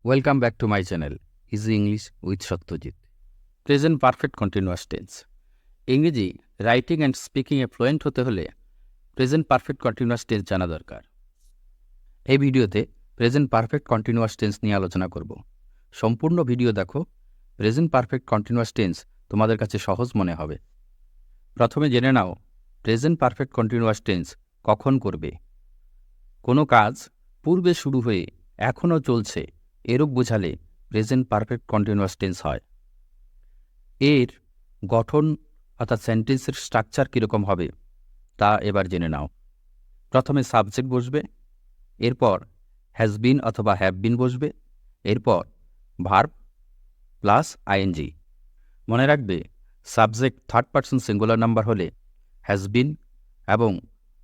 Welcome back to my channel easy English with Satyajit. Present perfect continuous tense. ইংরেজি writing and স্পিকিংয়ে fluent হতে হলে present perfect continuous tense জানা দরকার। এই ভিডিওতে প্রেজেন্ট পারফেক্ট কন্টিনিউয়াস টেন্স নিয়ে আলোচনা করব। সম্পূর্ণ ভিডিও দেখো, প্রেজেন্ট পারফেক্ট কন্টিনিউয়াস টেন্স তোমাদের কাছে সহজ মনে হবে। প্রথমে জেনে নাও প্রেজেন্ট পারফেক্ট কন্টিনিউয়াস টেন্স কখন করবে। কোনো কাজ পূর্বে শুরু হয়ে এখনও চলছে এরূপ বোঝালে প্রেজেন্ট পারফেক্ট কন্টিনিউয়াস টেন্স হয়। এর গঠন অর্থাৎ সেন্টেন্সের স্ট্রাকচার কীরকম হবে তা এবার জেনে নাও। প্রথমে সাবজেক্ট বসবে, এরপর হ্যাজ বিন অথবা হ্যাভ বিন বসবে, এরপর ভার্ব প্লাস আইএনজি। মনে রাখবে subject third person singular number হলে হ্যাজ বিন এবং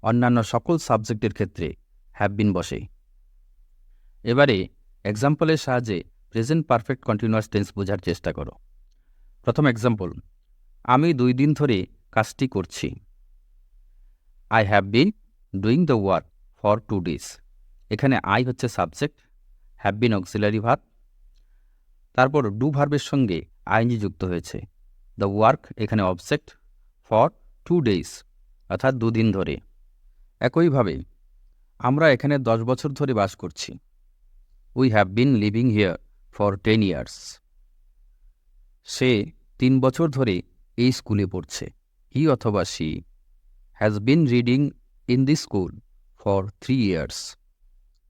অন্যান্য সকল সাবজেক্টের ক্ষেত্রে হ্যাভ বিন বসে। এবারে এক্সাম্পলের সাহায্যে প্রেজেন্ট পারফেক্ট কন্টিনিউয়াস টেন্স বোঝার চেষ্টা করো। প্রথম এক্সাম্পল, আমি 2 দিন ধরে কাজটি করছি। I have been doing the work for 2 days। এখানে আই হচ্ছে subject, have been auxiliary verb, তারপর ডু ভার্বের সঙ্গে আইএনজি যুক্ত হয়েছে। দ্য ওয়ার্ক এখানে অবজেক্ট, ফর 2 days অর্থাৎ 2 দিন ধরে। একইভাবে আমরা এখানে 10 বছর ধরে বাস করছি। We have been living here for 10 years। সে 3 বছর ধরে এই স্কুলে পড়ছে। হি অথবা she has been reading in the school for 3 years।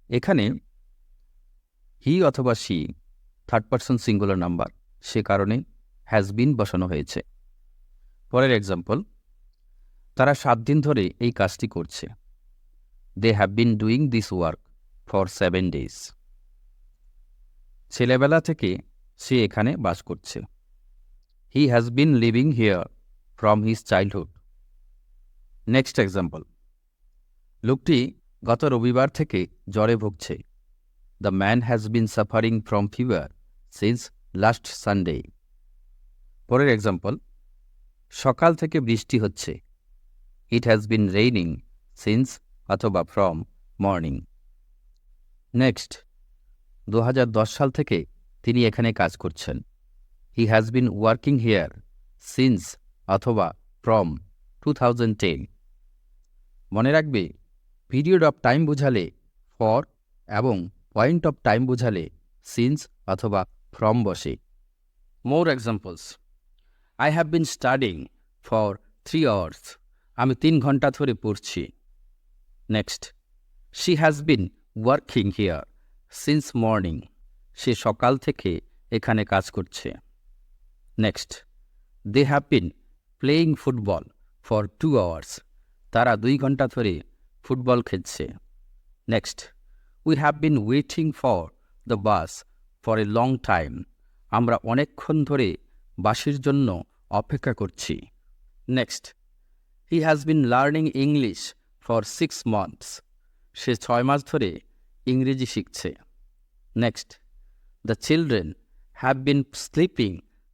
এখানে হি অথবা she third person singular number, সে কারণে হ্যাজ বিন বসানো হয়েছে। পরের এক্সাম্পল, তারা 7 দিন ধরে এই কাজটি করছে। They have been doing this work for 7 days। ছেলেবেলা থেকে সে এখানে বাস করছে। He has been living here from his childhood. Next example, লোকটি গত রবিবার থেকে জ্বরে ভুগছে। The man has been suffering from fever since last Sunday. পরের এক্সাম্পল, সকাল থেকে বৃষ্টি হচ্ছে। It has been raining since অথবা ফ্রম মর্নিং। নেক্সট, 2010 সাল থেকে তিনি এখানে কাজ করছেন। He has been working here since অথবা ফ্রম 2010। মনে রাখবে পিরিয়ড অফ টাইম বোঝালে ফর এবং পয়েন্ট অফ টাইম বোঝালে সিন্স অথবা ফ্রম বসে। More examples, I have been studying for 3 hours। আমি 3 ঘন্টা ধরে পড়ছি। Next, she has been working here since morning. সে সকাল থেকে এখানে কাজ করছে। Next, they have been playing football for 2 hours। তারা 2 ঘন্টা ধরে ফুটবল খেলছে। Next, we have been waiting for the bus for a long time. আমরা অনেকক্ষণ ধরে বাসের জন্য অপেক্ষা করছি। Next, he has been learning English for 6 months। সে 6 মাস ধরে ইংরেজি শিখছে। Next, the children have been sleeping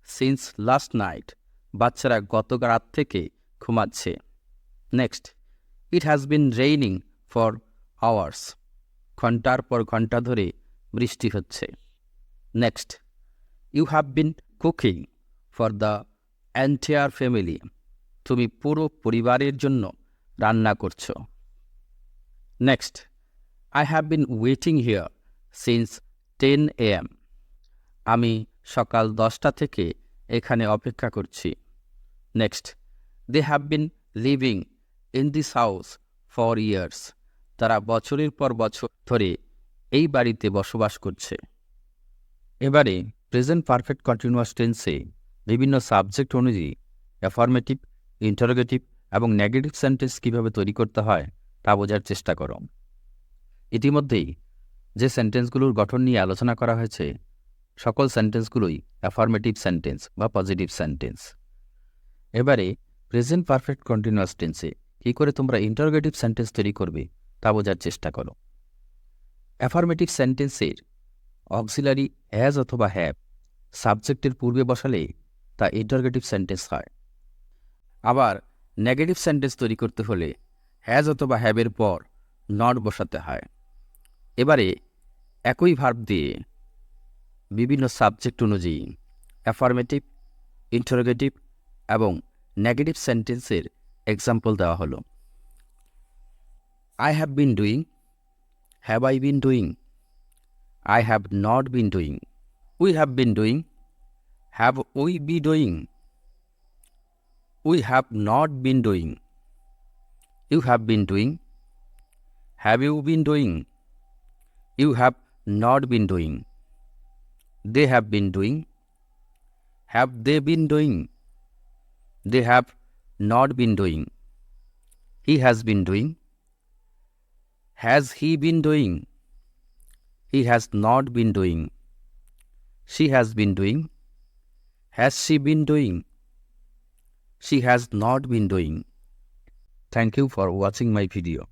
since last night. বাচ্চারা গত রাত থেকে ঘুমাচ্ছে। Next, it has been raining for hours. ঘন্টার পর ঘন্টা ধরে বৃষ্টি হচ্ছে। Next, you have been cooking for the entire family. তুমি পুরো পরিবারের জন্য রান্না করছো। Next, I have been waiting here since 10 AM। আমি সকাল 10টা থেকে এখানে অপেক্ষা করছি। Next, they have been living in this house for years. তারা বছরের পর বছর ধরে এই বাড়িতে বসবাস করছে। এবারে প্রেজেন্ট পারফেক্ট কন্টিনিউয়াস টেন্সে বিভিন্ন সাবজেক্ট অনুযায়ী অ্যাফার্মেটিভ, ইন্টারোগেটিভ এবং নেগেটিভ সেন্টেন্স কীভাবে তৈরি করতে হয় তা বোঝার চেষ্টা করো। ইতিমধ্যেই যে সেন্টেন্সগুলোর গঠন নিয়ে আলোচনা করা হয়েছে সকল সেন্টেন্সগুলোই অ্যাফার্মেটিভ সেন্টেন্স বা পজিটিভ সেন্টেন্স। এবারে প্রেজেন্ট পারফেক্ট কন্টিনিউয়াস টেন্সে কী করে তোমরা ইন্টারোগেটিভ সেন্টেন্স তৈরি করবে তা বোঝার চেষ্টা করো। অ্যাফার্মেটিভ সেন্টেন্সের অক্সিলারি হ্যাজ অথবা হ্যাভ সাবজেক্টের পূর্বে বসালে তা ইন্টারোগেটিভ সেন্টেন্স হয়। আবার নেগেটিভ সেন্টেন্স তৈরি করতে হলে হ্যাজ অথবা হ্যাভের পর নট বসাতে হয়। এবারে একই ভার্ব দিয়ে বিভিন্ন সাবজেক্ট অনুযায়ী অ্যাফার্মেটিভ, ইন্টারোগেটিভ এবং নেগেটিভ সেন্টেন্সের এক্সাম্পল দেওয়া হলো। I have been doing, have I been doing, I have not been doing, we have been doing, have we be doing, we have not been doing, you have been doing, have you been doing, you have not been doing, they have been doing, have they been doing, they have not been doing, he has been doing, has he been doing, he has not been doing, she has been doing, has she been doing, she has not been doing. Thank you for watching my video.